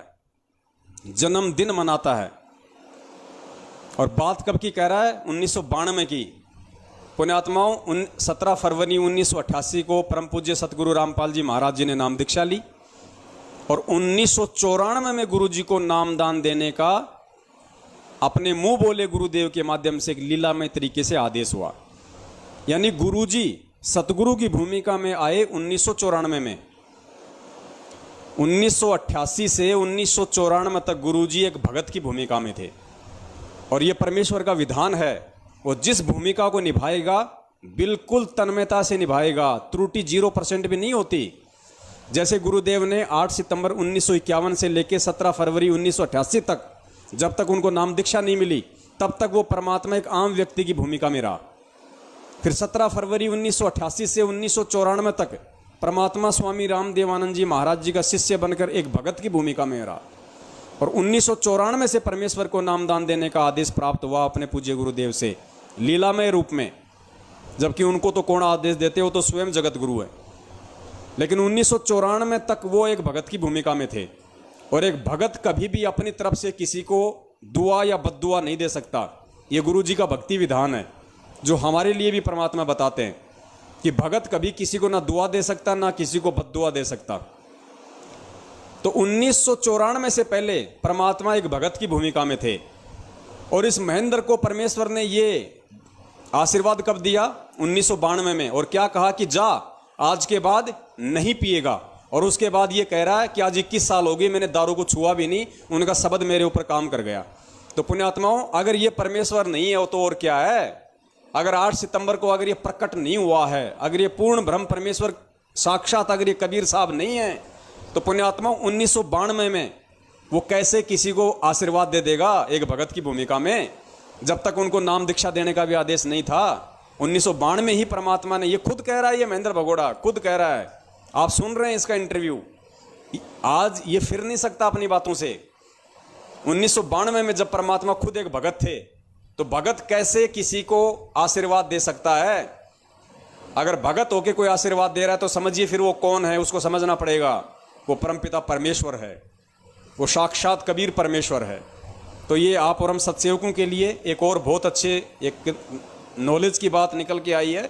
है, और बात कब की कह रहा है? 1992 की। पुण्यात्माओं 17 फरवरी 1988 को परम पूज्य सतगुरु रामपाल जी महाराज जी ने नाम दीक्षा ली और 1994 में गुरु जी को नामदान देने का अपने मुंह बोले गुरुदेव के माध्यम से एक लीलामय तरीके से आदेश हुआ। यानी गुरु जी सतगुरु की भूमिका में आए 1994 में। 1988 से 1994 तक गुरु जी एक भगत की भूमिका में थे और ये परमेश्वर का विधान है, वो जिस भूमिका को निभाएगा बिल्कुल तन्मयता से निभाएगा, त्रुटि 0% भी नहीं होती। जैसे गुरुदेव ने 8 सितंबर 1951 से लेकर 17 फरवरी 1988 तक, जब तक उनको नाम दीक्षा नहीं मिली तब तक वो परमात्मा एक आम व्यक्ति की भूमिका में रहा। फिर 17 फरवरी 1988 से 1994 तक परमात्मा स्वामी रामदेवानंद जी महाराज जी का शिष्य बनकर एक भगत की भूमिका में रहा और 1994 से परमेश्वर को नामदान देने का आदेश प्राप्त हुआ अपने पूज्य गुरुदेव से लीलामय रूप में। जबकि उनको तो कौन आदेश देते हो, तो स्वयं जगत गुरु है। लेकिन 1994 तक वो एक भगत की भूमिका में थे और एक भगत कभी भी अपनी तरफ से किसी को दुआ या बद्दुआ नहीं दे सकता। ये गुरु जी का भक्ति विधान है जो हमारे लिए भी परमात्मा बताते हैं कि भगत कभी किसी को ना दुआ दे सकता ना किसी को बद्दुआ दे सकता। तो 1994 से पहले परमात्मा एक भगत की भूमिका में थे और इस महेंद्र को परमेश्वर ने ये आशीर्वाद कब दिया? 1992 में। और क्या कहा कि जा, आज के बाद नहीं पिएगा। और उसके बाद ये कह रहा है कि आज 21 साल हो गए मैंने दारू को छुआ भी नहीं, उनका शब्द मेरे ऊपर काम कर गया। तो पुण्यात्माओं, अगर ये परमेश्वर नहीं है तो और क्या है? अगर 8 सितंबर को अगर ये प्रकट नहीं हुआ है, अगर ये पूर्ण ब्रह्म परमेश्वर साक्षात अगर ये कबीर साहब नहीं है, तो पुण्यात्मा 1992 में वो कैसे किसी को आशीर्वाद दे देगा एक भगत की भूमिका में, जब तक उनको नाम दीक्षा देने का भी आदेश नहीं था। 1992 में ही परमात्मा ने, ये खुद कह रहा है, ये महेंद्र भगोड़ा खुद कह रहा है, आप सुन रहे हैं इसका इंटरव्यू। आज ये फिर नहीं सकता अपनी बातों से। 1992 में जब परमात्मा खुद एक भगत थे, तो भगत कैसे किसी को आशीर्वाद दे सकता है? अगर भगत होके कोई आशीर्वाद दे रहा है तो समझिए फिर वो कौन है, उसको समझना पड़ेगा। वो परमपिता परमेश्वर है, वो साक्षात कबीर परमेश्वर है। तो ये आप और हम सत्सेवकों के लिए एक और बहुत अच्छे एक नॉलेज की बात निकल के आई है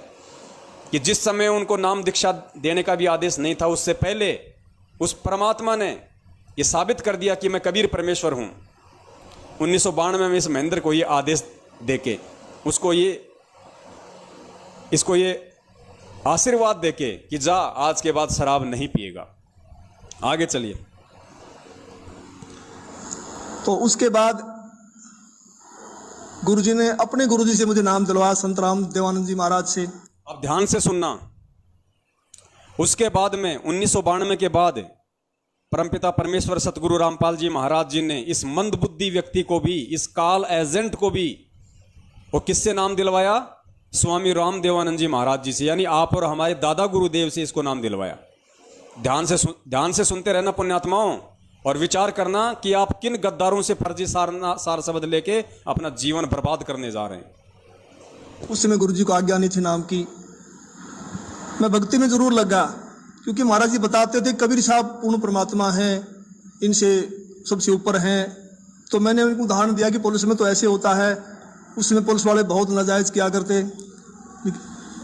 कि जिस समय उनको नाम दीक्षा देने का भी आदेश नहीं था, उससे पहले उस परमात्मा ने ये साबित कर दिया कि मैं कबीर परमेश्वर हूँ। 1992 में इस महेंद्र को ये आदेश देके इसको ये आशीर्वाद देके कि जा, आज के बाद शराब नहीं पिएगा। आगे चलिए। तो उसके बाद गुरुजी ने अपने गुरुजी से मुझे नाम दिलवाया, संत राम देवानंद जी महाराज से। अब ध्यान से सुनना। उसके बाद में 1992 के बाद परमपिता परमेश्वर सतगुरु रामपाल जी महाराज जी ने इस मंदबुद्धि व्यक्ति को भी, इस काल एजेंट को भी, वो किससे नाम दिलवाया? स्वामी राम देवानंद जी महाराज जी से, यानी आप और हमारे दादा गुरुदेव से इसको नाम दिलवाया। ध्यान से सुनते रहना पुण्यात्माओं, और विचार करना कि आप किन गद्दारों से फर्जी सार शब्द लेके अपना जीवन बर्बाद करने जा रहे हैं। उस समय गुरुजी को आज्ञा नहीं थी नाम की। मैं भक्ति में जरूर लगा, क्योंकि महाराज जी बताते थे कबीर साहब पूर्ण परमात्मा हैं, इनसे सबसे ऊपर हैं, तो मैंने उनको उदाहरण दिया कि पुलिस में तो ऐसे होता है, उसमें पुलिस वाले बहुत नाजायज़ किया करते।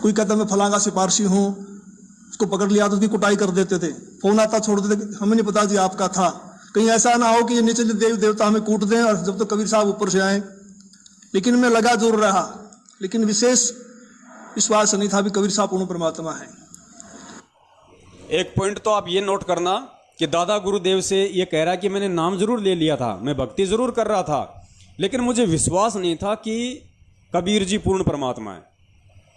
कोई कहता मैं फलां का सिफारशी हूँ, उसको पकड़ लिया तो उसकी कुटाई कर देते थे, फोन आता छोड़ देते, हमें नहीं पता जी आपका था। कहीं ऐसा ना हो कि नीचे देव देवता हमें कूट दें और जब तो कबीर साहब ऊपर से आए। लेकिन मैं लगा जरूर रहा, लेकिन विशेष विश्वास नहीं था भी कबीर साहब पूर्ण परमात्मा है। एक पॉइंट तो आप ये नोट करना कि दादा गुरुदेव से ये कह रहा है कि मैंने नाम जरूर ले लिया था, मैं भक्ति जरूर कर रहा था, लेकिन मुझे विश्वास नहीं था कि कबीर जी पूर्ण परमात्मा है।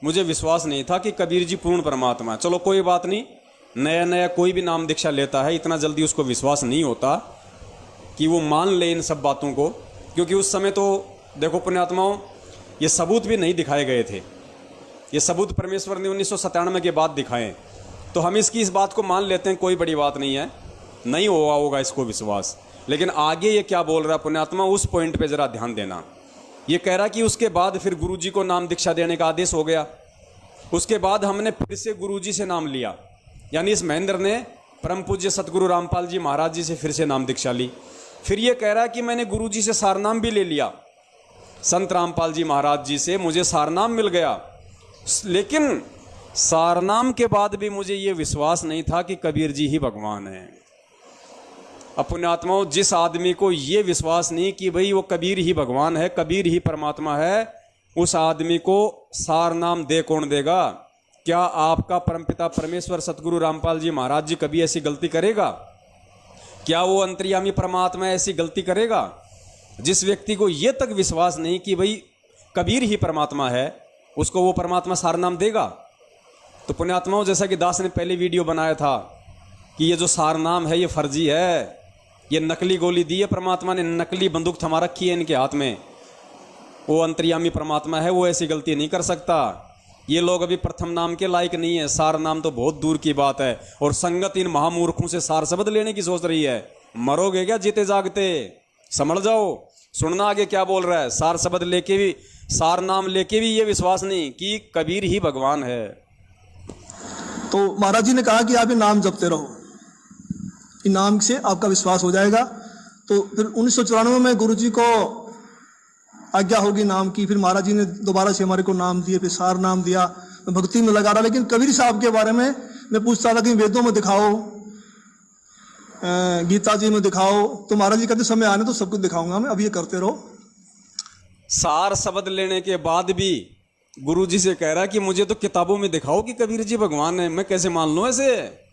मुझे विश्वास नहीं था कि कबीर जी पूर्ण परमात्मा है। चलो कोई बात नहीं, नया नया कोई भी नाम दीक्षा लेता है, इतना जल्दी उसको विश्वास नहीं होता कि वो मान ले इन सब बातों को, क्योंकि उस समय तो देखो पुण्यात्माओं, ये सबूत भी नहीं दिखाए गए थे। ये सबूत परमेश्वर ने 1997 के बाद दिखाए, तो हम इसकी इस बात को मान लेते हैं, कोई बड़ी बात नहीं है, नहीं हुआ होगा इसको विश्वास। लेकिन आगे ये क्या बोल रहा है पुण्यात्मा, उस पॉइंट पे जरा ध्यान देना। ये कह रहा कि उसके बाद फिर गुरुजी को नाम दीक्षा देने का आदेश हो गया, उसके बाद हमने फिर से गुरुजी से नाम लिया, यानी इस महेंद्र ने परम पूज्य सतगुरु रामपाल जी महाराज जी से फिर से नाम दीक्षा ली। फिर ये कह रहा है कि मैंने गुरुजी से सारनाम भी ले लिया, संत रामपाल जी महाराज जी से मुझे सारनाम मिल गया, लेकिन सारनाम के बाद भी मुझे ये विश्वास नहीं था कि कबीर जी ही भगवान है। अब पुण्यात्माओं, जिस आदमी को ये विश्वास नहीं कि भाई वो कबीर ही भगवान है, कबीर ही परमात्मा है, उस आदमी को सारनाम दे कौन देगा? क्या आपका परमपिता परमेश्वर सतगुरु रामपाल जी महाराज जी कभी ऐसी गलती करेगा? क्या वो अंतर्यामी परमात्मा ऐसी गलती करेगा? जिस व्यक्ति को ये तक विश्वास नहीं कि भाई कबीर ही परमात्मा है, उसको वो परमात्मा सारनाम देगा? तो पुण्यात्माओं, जैसा कि दास ने पहले वीडियो बनाया था कि ये जो सारनाम है ये फर्जी है, ये नकली गोली दी है परमात्मा ने, नकली बंदूक थमा रखी है इनके हाथ में। वो अंतर्यामी परमात्मा है, वो ऐसी गलती नहीं कर सकता। ये लोग अभी प्रथम नाम के लायक नहीं है, सार नाम तो बहुत दूर की बात है। और संगत इन महामूर्खों से सार शब्द लेने की सोच रही है, मरोगे क्या जीते जागते? समझ जाओ। सुनना आगे क्या बोल रहा है। सार शब्द लेके भी, सार नाम लेके भी ये विश्वास नहीं कि कबीर ही भगवान है। तो महाराज जी ने कहा कि आप ये नाम जपते रहो, नाम से आपका विश्वास हो जाएगा। तो फिर 1994 में गुरु जी को आज्ञा होगी नाम की, फिर महाराज जी ने दोबारा से हमारे को नाम दिए, फिर सार नाम दिया। मैं भक्ति में लगा रहा, लेकिन कबीर साहब के बारे में मैं पूछता था कि वेदों में दिखाओ, गीता जी में दिखाओ, तो महाराज जी कहते समय आने तो सब कुछ दिखाऊंगा मैं, अब ये करते रहो। सार शब्द लेने के बाद भी गुरु जी से कह रहा कि मुझे तो किताबों में दिखाओ कि कबीर जी भगवान है, मैं कैसे मान लूं ऐसे?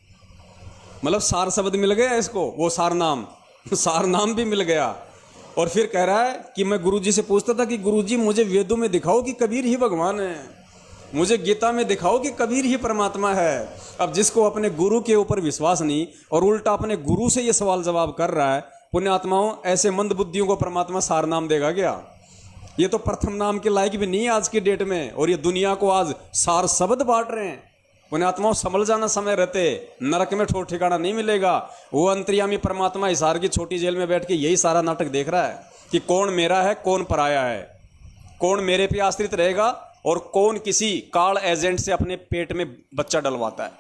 मतलब सार शब्द मिल गया इसको, वो सार नाम भी मिल गया। और फिर कह रहा है कि मैं गुरुजी से पूछता था कि गुरुजी मुझे वेदों में दिखाओ कि कबीर ही भगवान है, मुझे गीता में दिखाओ कि कबीर ही परमात्मा है। अब जिसको अपने गुरु के ऊपर विश्वास नहीं और उल्टा अपने गुरु से ये सवाल जवाब कर रहा है, पुण्यात्माओं, ऐसे मंद बुद्धियों को परमात्मा सार नाम देगा क्या? ये तो प्रथम नाम के लायक भी नहीं है आज की डेट में, और ये दुनिया को आज सार शब्द बांट रहे हैं। पुण्यात्माओं, संभल जाना, समय रहते नरक में ठोर ठिकाना नहीं मिलेगा। वो अंतर्यामी परमात्मा हिसार की छोटी जेल में बैठ के यही सारा नाटक देख रहा है कि कौन मेरा है, कौन पराया है, कौन मेरे पे आश्रित रहेगा और कौन किसी काल एजेंट से अपने पेट में बच्चा डलवाता है।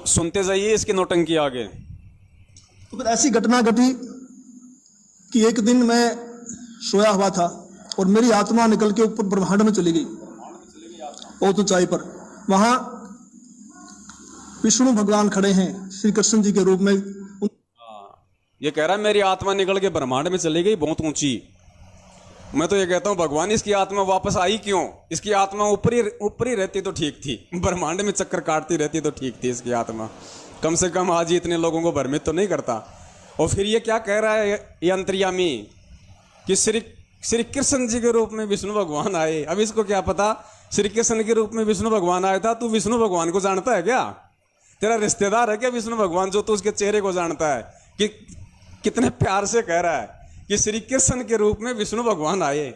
सुनते जाइए इसकी नौटंकी आगे। तो फिर ऐसी घटना घटी कि एक दिन मैं सोया हुआ था और मेरी आत्मा निकल के ऊपर ब्रह्मांड में चली गई, बहुत ऊंचाई पर। वहां विष्णु भगवान खड़े हैं श्री कृष्ण जी के रूप में। ये कह रहा है मेरी आत्मा निकल के ब्रह्मांड में चली गई, बहुत ऊंची। मैं तो ये कहता हूं भगवान इसकी आत्मा वापस आई क्यों? इसकी आत्मा ऊपर ही रहती तो ठीक थी, ब्रह्मांड में चक्कर काटती रहती तो ठीक थी इसकी आत्मा। कम से कम आज ही इतने लोगों को भ्रमित तो नहीं करता। और फिर ये क्या कह रहा है ये अंतर्यामी कि श्री कृष्ण जी के रूप में विष्णु भगवान आए। अब इसको क्या पता श्री कृष्ण के रूप में विष्णु भगवान आया था? तू विष्णु भगवान को जानता है क्या? तेरा रिश्तेदार है क्या विष्णु भगवान जो तू उसके चेहरे को जानता है? कि कितने प्यार से कह रहा है कि श्री कृष्ण के रूप में विष्णु भगवान आए।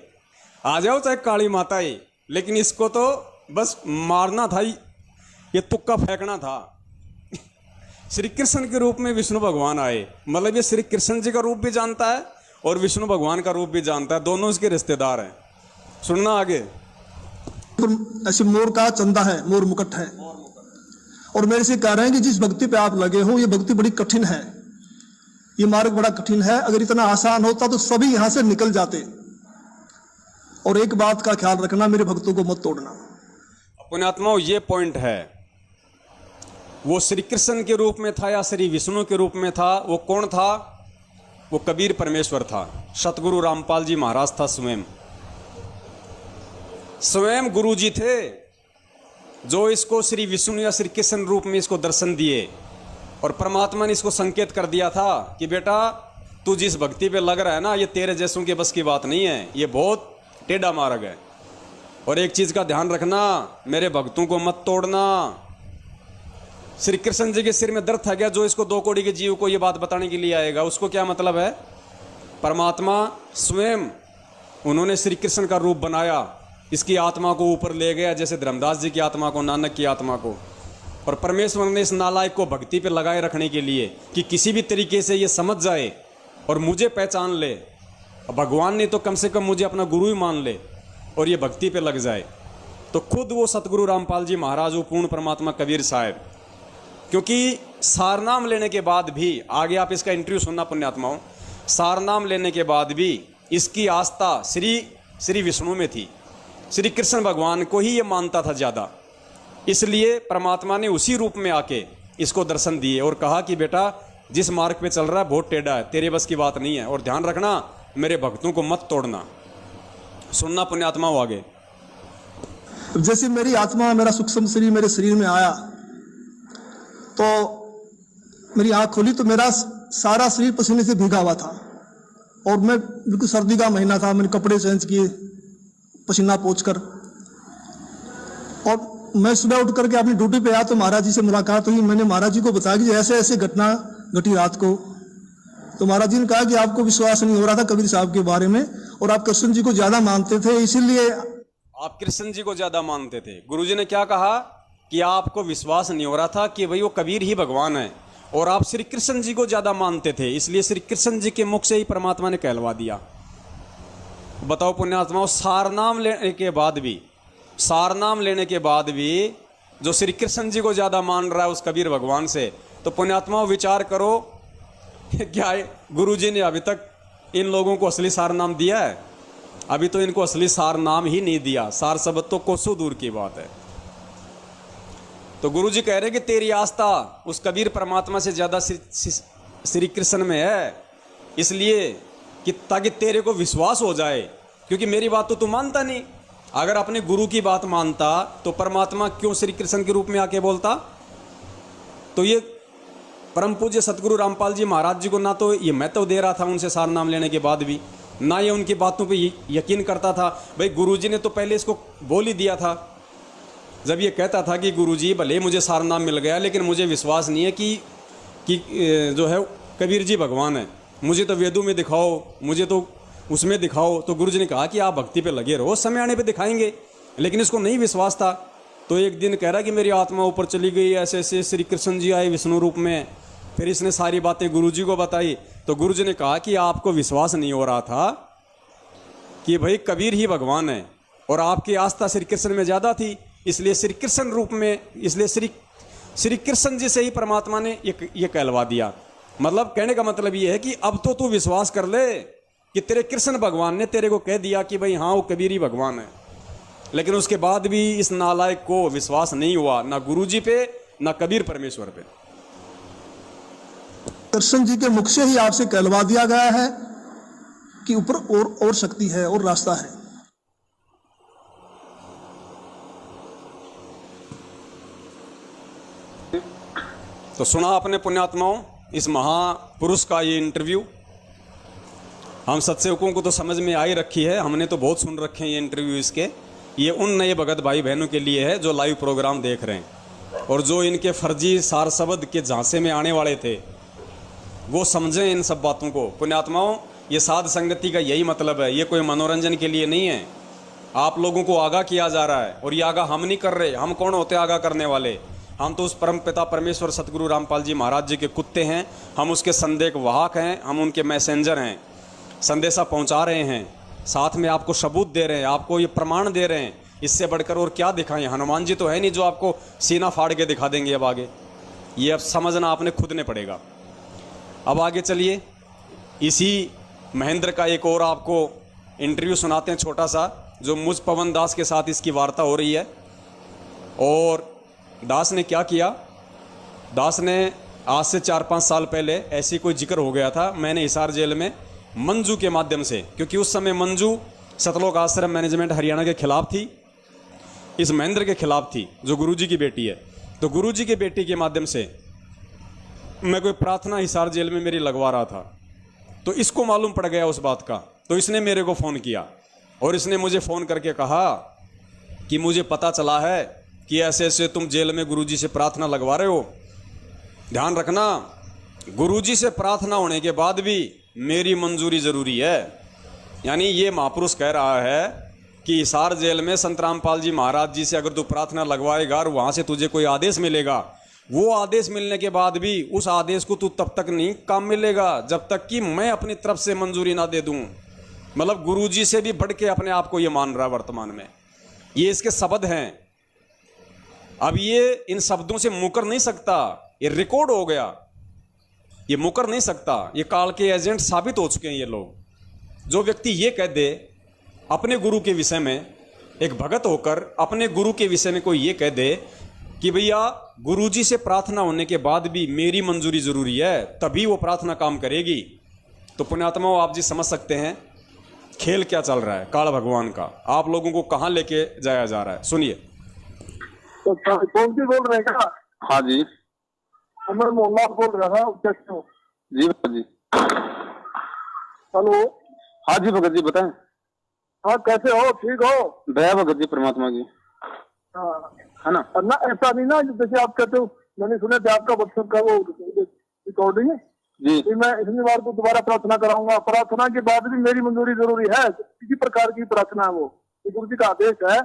आ जाओ चाहे काली माता ही, लेकिन इसको तो बस मारना था, ये तुक्का फेंकना था। श्री कृष्ण के रूप में विष्णु भगवान आए, मतलब ये श्री कृष्ण जी का रूप भी जानता है और विष्णु भगवान का रूप भी जानता है, दोनों इसके रिश्तेदार हैं। सुनना आगे। ऐसे मोर का चंदा है, मोर मुकुट है, और मेरे से कह रहे हैं कि जिस भक्ति पे आप लगे हो ये भक्ति बड़ी कठिन है, ये मार्ग बड़ा कठिन है। अगर इतना आसान होता तो सभी यहां से निकल जाते। और एक बात का ख्याल रखना, मेरे भक्तों को मत तोड़ना। पुण्यात्माओं, ये पॉइंट है। वो श्री कृष्ण के रूप में था या श्री विष्णु के रूप में था? वो कौन था? वो कबीर परमेश्वर था। सतगुरु रामपाल जी महाराज था। स्वयं गुरु जी थे जो इसको श्री विष्णु या श्री कृष्ण रूप में इसको दर्शन दिए। और परमात्मा ने इसको संकेत कर दिया था कि बेटा, तू जिस भक्ति पे लग रहा है ना, ये तेरे जैसों के बस की बात नहीं है, ये बहुत टेढ़ा मार्ग है। और एक चीज का ध्यान रखना, मेरे भक्तों को मत तोड़ना। श्री कृष्ण जी के सिर में दर्द था गया जो इसको 2 कौड़ी के जीव को ये बात बताने के लिए आएगा। उसको क्या मतलब है? परमात्मा स्वयं उन्होंने श्री कृष्ण का रूप बनाया, इसकी आत्मा को ऊपर ले गया, जैसे धर्मदास जी की आत्मा को, नानक की आत्मा को। और परमेश्वर ने इस नालायक को भक्ति पे लगाए रखने के लिए कि किसी भी तरीके से ये समझ जाए और मुझे पहचान ले। भगवान ने तो कम से कम मुझे अपना गुरु ही मान ले और ये भक्ति पे लग जाए। तो खुद वो सतगुरु रामपाल जी महाराज, वो पूर्ण परमात्मा कबीर साहब, क्योंकि सारनाम लेने के बाद भी, आगे आप इसका इंटरव्यू सुनना पुण्यात्माओं, सारनाम लेने के बाद भी इसकी आस्था श्री विष्णु में थी। श्री कृष्ण भगवान को ही ये मानता था ज़्यादा। इसलिए परमात्मा ने उसी रूप में आके इसको दर्शन दिए और कहा कि बेटा, जिस मार्ग पे चल रहा है बहुत टेढ़ा है, तेरे बस की बात नहीं है, और ध्यान रखना, मेरे भक्तों को मत तोड़ना। सुनना पुण्यात्मा हो आगे। जैसे मेरी आत्मा, मेरा सूक्ष्म शरीर मेरे शरीर में आया तो मेरी आंख खोली तो मेरा सारा शरीर पसीने से भीगा हुआ था। और मैं, बिल्कुल सर्दी का महीना था, मैंने कपड़े चेंज किए पसीना पोंछकर। और मैं सुबह उठ करके अपनी ड्यूटी पे आया तो महाराज जी से मुलाकात हुई। मैंने महाराज जी को बताया कि ऐसे ऐसे घटना घटी रात को। तो महाराज जी ने कहा कि आपको विश्वास नहीं हो रहा था कबीर साहब के बारे में, और आप कृष्ण जी को ज्यादा मानते थे, इसीलिए आप कृष्ण जी को ज्यादा मानते थे। गुरुजी ने क्या कहा कि आपको विश्वास नहीं हो रहा था कि भाई वो कबीर ही भगवान है, और आप श्री कृष्ण जी को ज्यादा मानते थे, इसलिए श्री कृष्ण जी के मुख से ही परमात्मा ने कहलवा दिया। बताओ पुण्यात्माओं, सारनाम लेने के बाद भी जो श्री कृष्ण जी को ज्यादा मान रहा है उस कबीर भगवान से, तो पुण्यात्माओं विचार करो, क्या गुरुजी ने अभी तक इन लोगों को असली सार नाम दिया है? अभी तो इनको असली सार नाम ही नहीं दिया। सार शब्द तो कोसों दूर की बात है। तो गुरुजी कह रहे कि तेरी आस्था उस कबीर परमात्मा से ज्यादा श्री कृष्ण में है, इसलिए कि ताकि तेरे को विश्वास हो जाए, क्योंकि मेरी बात तो तू मानता नहीं। अगर अपने गुरु की बात मानता तो परमात्मा क्यों श्री कृष्ण के रूप में आके बोलता? तो ये परम पूज्य सतगुरु रामपाल जी महाराज जी को ना तो ये महत्व दे रहा था उनसे सार नाम लेने के बाद भी, ना ये उनकी बातों पे यकीन करता था। भाई गुरुजी ने तो पहले इसको बोल ही दिया था, जब ये कहता था कि गुरुजी भले मुझे सार नाम मिल गया लेकिन मुझे विश्वास नहीं है कि जो है कबीर जी भगवान है, मुझे तो वेदों में दिखाओ, मुझे तो उसमें दिखाओ। तो गुरुजी ने कहा कि आप भक्ति पे लगे रहो, समय आने पे दिखाएंगे। लेकिन इसको नहीं विश्वास था। तो एक दिन कह रहा कि मेरी आत्मा ऊपर चली गई, ऐसे ऐसे श्री कृष्ण जी आए विष्णु रूप में। फिर इसने सारी बातें गुरुजी को बताई। तो गुरुजी ने कहा कि आपको विश्वास नहीं हो रहा था कि भाई कबीर ही भगवान है, और आपकी आस्था श्री कृष्ण में ज़्यादा थी, इसलिए श्री कृष्ण रूप में, इसलिए श्री कृष्ण जी से ही परमात्मा ने ये कहलवा दिया। मतलब कहने का मतलब ये है कि अब तो तू विश्वास कर ले कि तेरे कृष्ण भगवान ने तेरे को कह दिया कि भाई हाँ वो कबीर ही भगवान है। लेकिन उसके बाद भी इस नालायक को विश्वास नहीं हुआ, ना गुरुजी पे ना कबीर परमेश्वर पे। कृष्ण जी के मुख से ही आपसे कहलवा दिया गया है कि ऊपर और शक्ति है और रास्ता है। तो सुना आपने पुण्यात्माओं इस महापुरुष का ये इंटरव्यू। हम सत्सेवकों को तो समझ में आ ही रखी है, हमने तो बहुत सुन रखे हैं ये इंटरव्यू इसके। ये उन नए भगत भाई बहनों के लिए है जो लाइव प्रोग्राम देख रहे हैं और जो इनके फर्जी सार शब्द के झांसे में आने वाले थे, वो समझें इन सब बातों को। पुण्यात्माओं, ये साध संगति का यही मतलब है, ये कोई मनोरंजन के लिए नहीं है। आप लोगों को आगाह किया जा रहा है, और ये आगाह हम नहीं कर रहे। हम कौन होते आगाह करने वाले? हम तो उस परम पिता परमेश्वर सतगुरु रामपाल जी महाराज जी के कुत्ते हैं। हम उसके संदेश वाहक हैं, हम उनके मैसेंजर हैं। संदेशा पहुंचा रहे हैं, साथ में आपको सबूत दे रहे हैं, आपको ये प्रमाण दे रहे हैं। इससे बढ़कर और क्या दिखाएं? हनुमान जी तो है नहीं जो आपको सीना फाड़ के दिखा देंगे। अब आगे ये अब समझना आपने खुद ने पड़ेगा। अब आगे चलिए, इसी महेंद्र का एक और आपको इंटरव्यू सुनाते हैं छोटा सा, जो मुझ पवन दास के साथ इसकी वार्ता हो रही है। और दास ने क्या किया, दास ने आज से 4-5 साल पहले ऐसी कोई जिक्र हो गया था, मैंने हिसार जेल में मंजू के माध्यम से, क्योंकि उस समय मंजू सतलोक आश्रम मैनेजमेंट हरियाणा के खिलाफ थी, इस महेंद्र के खिलाफ थी जो गुरुजी की बेटी है। तो गुरुजी की बेटी के माध्यम से मैं कोई प्रार्थना हिसार जेल में मेरी लगवा रहा था, तो इसको मालूम पड़ गया उस बात का, तो इसने मेरे को फ़ोन किया और इसने मुझे फ़ोन करके कहा कि मुझे पता चला है कि ऐसे ऐसे तुम जेल में गुरुजी से प्रार्थना लगवा रहे हो, ध्यान रखना गुरुजी से प्रार्थना होने के बाद भी मेरी मंजूरी ज़रूरी है। यानी ये महापुरुष कह रहा है कि हिसार जेल में संत रामपाल जी महाराज जी से अगर तू प्रार्थना लगवाएगा और वहाँ से तुझे कोई आदेश मिलेगा, वो आदेश मिलने के बाद भी उस आदेश को तू तब तक नहीं काम मिलेगा जब तक कि मैं अपनी तरफ से मंजूरी ना दे दूं। मतलब गुरुजी से भी बढ़ के अपने आप को ये मान रहा वर्तमान में, ये इसके शब्द हैं। अब ये इन शब्दों से मुकर नहीं सकता, ये रिकॉर्ड हो गया, ये मुकर नहीं सकता, ये काल के एजेंट साबित हो चुके हैं ये लोग। जो व्यक्ति ये कह दे अपने गुरु के विषय में, एक भगत होकर अपने गुरु के विषय में कोई ये कह दे कि भैया गुरुजी से प्रार्थना होने के बाद भी मेरी मंजूरी जरूरी है, तभी वो प्रार्थना काम करेगी, तो पुण्यात्माओं आप जी समझ सकते हैं खेल क्या चल रहा है काल भगवान का, आप लोगों को कहां लेके जाया जा रहा है। सुनिए। तो कौन सी बोल रहे हैं क्या? हाँ जी, मैं मोहम्मद बोल रहा था। कैसे हो? जी भगत जी। हेलो। हाँ जी भगत जी बताएं। हाँ कैसे हो? ठीक हो? दया भगत जी परमात्मा की। हाँ है ना? ना, ऐसा नहीं ना जैसे आप कहते हो, मैंने सुना था आपका व्हाट्सएप का वो रिकॉर्डिंग है जी। कि मैं इतनी बार को दोबारा प्रार्थना कराऊंगा, प्रार्थना के बाद भी मेरी मंजूरी जरूरी है। किसी प्रकार की प्रार्थना है वो, गुरु जी का आदेश है,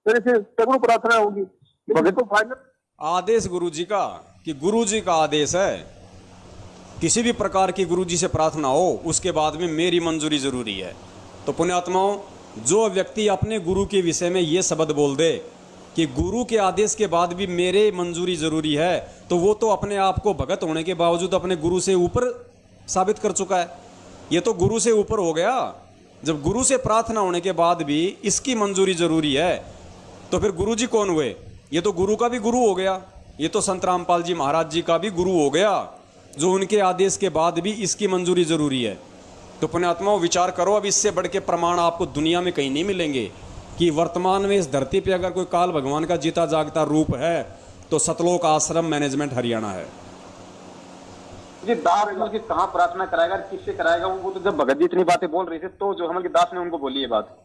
मेरे से सगुण प्रार्थना होगी। भगत को फाइनल आदेश गुरुजी का, कि गुरुजी का आदेश है, किसी भी प्रकार की गुरुजी से प्रार्थना हो उसके बाद में मेरी मंजूरी जरूरी है। तो पुण्यात्माओं, जो व्यक्ति अपने गुरु के विषय में ये शब्द बोल दे कि गुरु के आदेश के बाद भी मेरे मंजूरी जरूरी है, तो वो तो अपने आप को भगत होने के बावजूद अपने गुरु से ऊपर साबित कर चुका है। ये तो गुरु से ऊपर हो गया। जब गुरु से प्रार्थना होने के बाद भी इसकी मंजूरी जरूरी है, तो फिर गुरु जी कौन हुए? ये तो गुरु का भी गुरु हो गया, ये तो संत रामपाल जी महाराज जी का भी गुरु हो गया, जो उनके आदेश के बाद भी इसकी मंजूरी जरूरी है। तो पुण्यात्माओं विचार करो, अब इससे बढ़ के प्रमाण आपको दुनिया में कहीं नहीं मिलेंगे कि वर्तमान में इस धरती पे अगर कोई काल भगवान का जीता जागता रूप है तो सतलोक आश्रम मैनेजमेंट हरियाणा है। जी दास ने कहाँ प्रार्थना कराएगा, किससे कराएगा? वो तो जब भगत जी इतनी बातें बोल रहे थे तो जो हमारे दास ने उनको बोली है बात।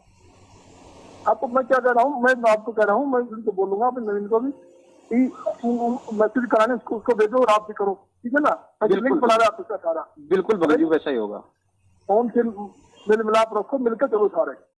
आपको मैं क्या कह रहा हूँ, मैं आपको कह रहा हूँ, मैं उनको बोलूंगा अपने नवीन को भी मैसेज कराने उसको भेजो और आप भी करो, ठीक है ना? लिंक बना रहा आपका सारा। बिल्कुल भगत जी वैसा ही होगा। फोन से मिल मिलाप रखो, मिलकर चलो सारे।